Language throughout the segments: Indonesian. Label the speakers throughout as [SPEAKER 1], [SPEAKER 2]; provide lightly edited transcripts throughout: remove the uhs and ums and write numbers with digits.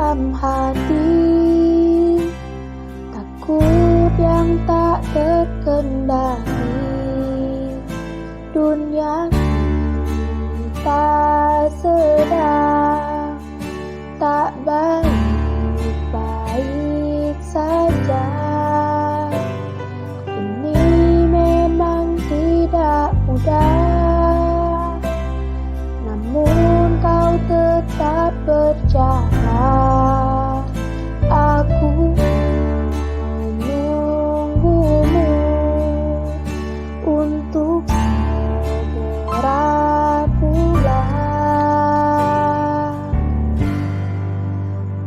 [SPEAKER 1] dalam hati, takut yang tak terkendali. Dunia kita sedang tak baik-baik saja. Ini memang tidak mudah, namun kau tetap berjalan. Aku menunggumu untuk segera pulang.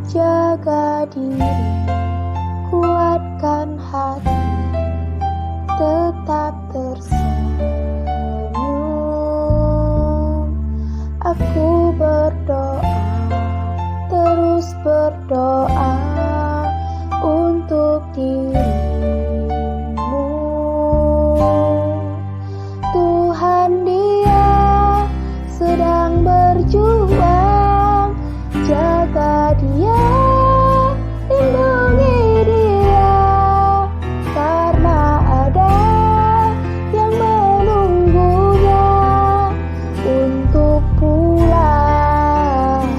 [SPEAKER 1] Jaga diri, kuatkan hati, tetap tersenyum. Aku berdoa, terus berdoa untuk dirimu. Tuhan Dia sedang berjuang, jaga Dia, lindungi Dia, karena ada yang menunggunya untuk pulang.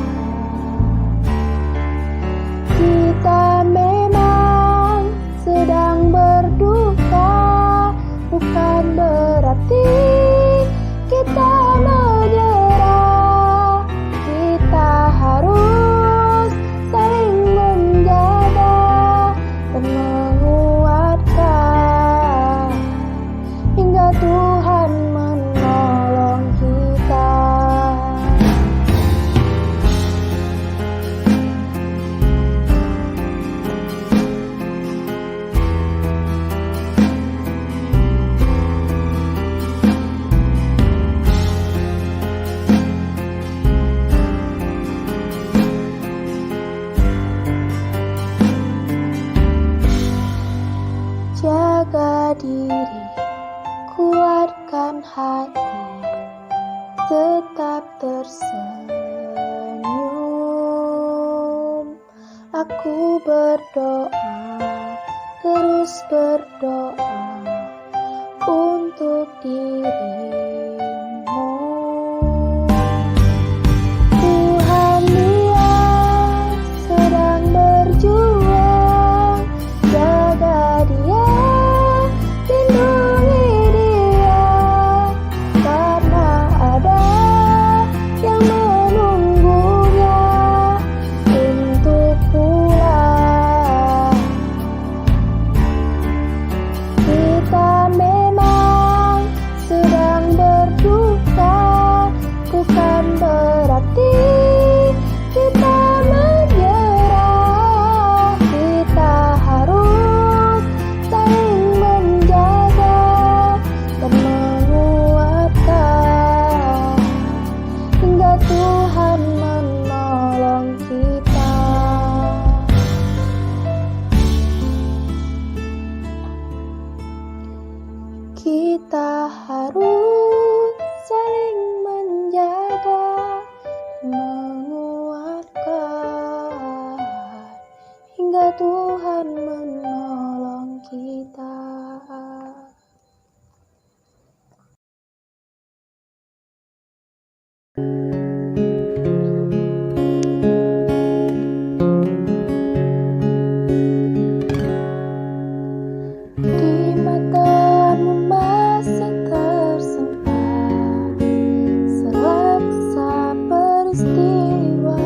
[SPEAKER 1] Kita memang sedang berduka, bukan berarti kita menyerah. Kita harus saling menjaga dan menguatkan hingga Tuhan menolong kita. Jaga diri, kuatkan hati, tetap tersenyum. Aku berdoa, terus berdoa untuk dirimu. Tuhan Dia sedang berjuang, jaga Dia, lindungi Dia, karena ada yang menunggunya untuk pulang. Kita memang sedang berduka, bukan berarti kita menyerah. Kita harus saling menjaga dan menguatkan hingga Tuhan menolong kita. Kita harus saling menjaga dan menguatkan hingga Tuhan menolong kita. Di matamu masih tersimpan selaksa peristiwa.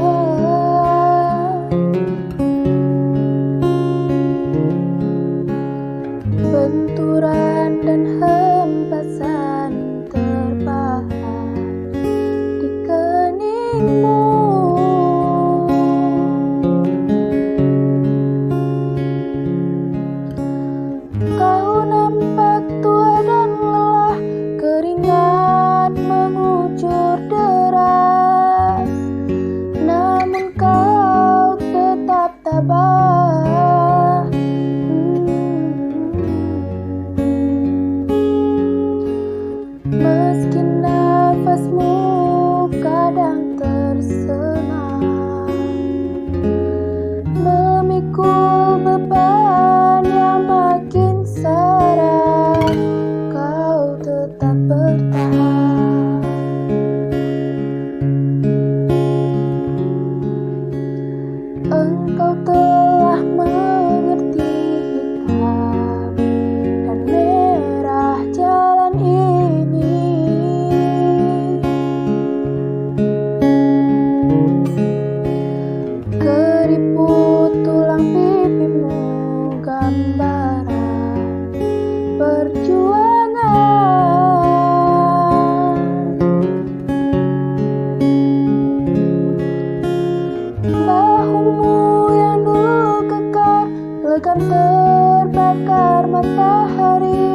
[SPEAKER 1] Bagaikan terbakar matahari,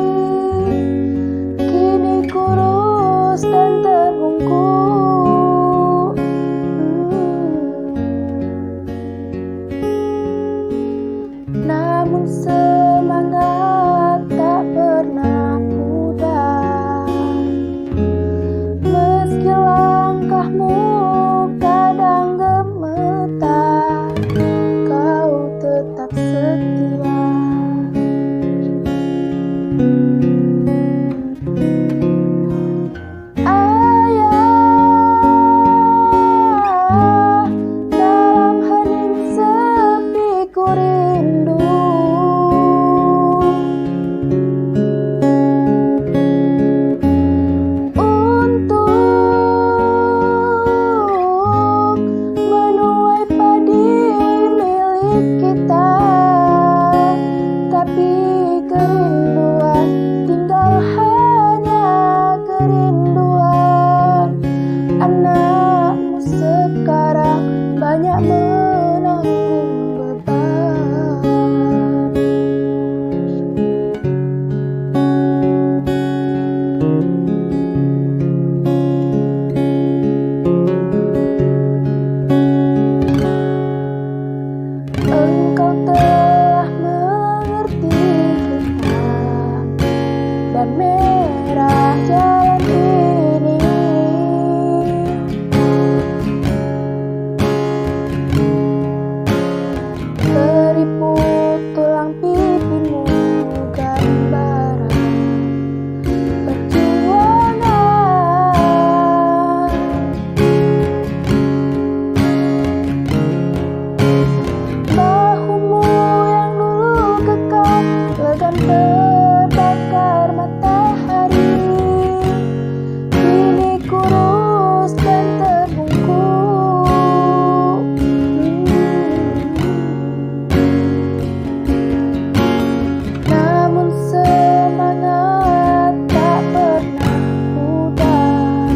[SPEAKER 1] kini kurus dan terbungkuk. Namun semangat tak pernah pudar, meski langkahmu kadang gemetar, kau tetap setia. Ayah, dalam hening sepi ku rindu. Untuk menuai padi milik kita, tapi kerinduan tinggal hanya kerinduan. Anakmu sekarang banyak menanggung beban. Engkau telah mengerti kita dan merah jalan ini. Keriput tulang pipimu gambaran perjuangan. Bahumu yang dulu kekar legam terbakar matahari, kini kurus dan terbungkuk. Namun semangat tak pernah pudar,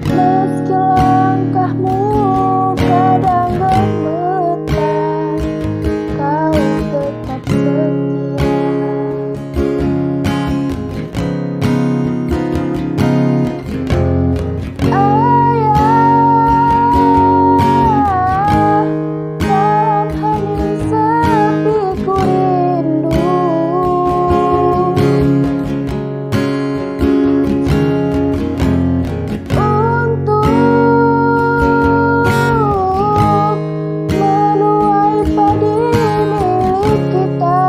[SPEAKER 1] meski langkahmu kadang gemetar, kau tetap setia. Ayah, dalam hening sepi ku rindu. Untuk menuai padi milik kita,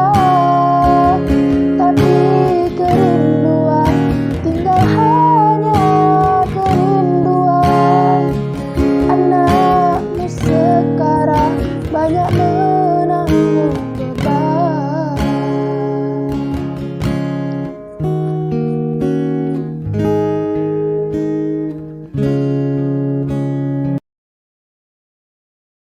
[SPEAKER 1] tapi kerinduan tinggal hanya kerinduan. Anakmu sekarang banyak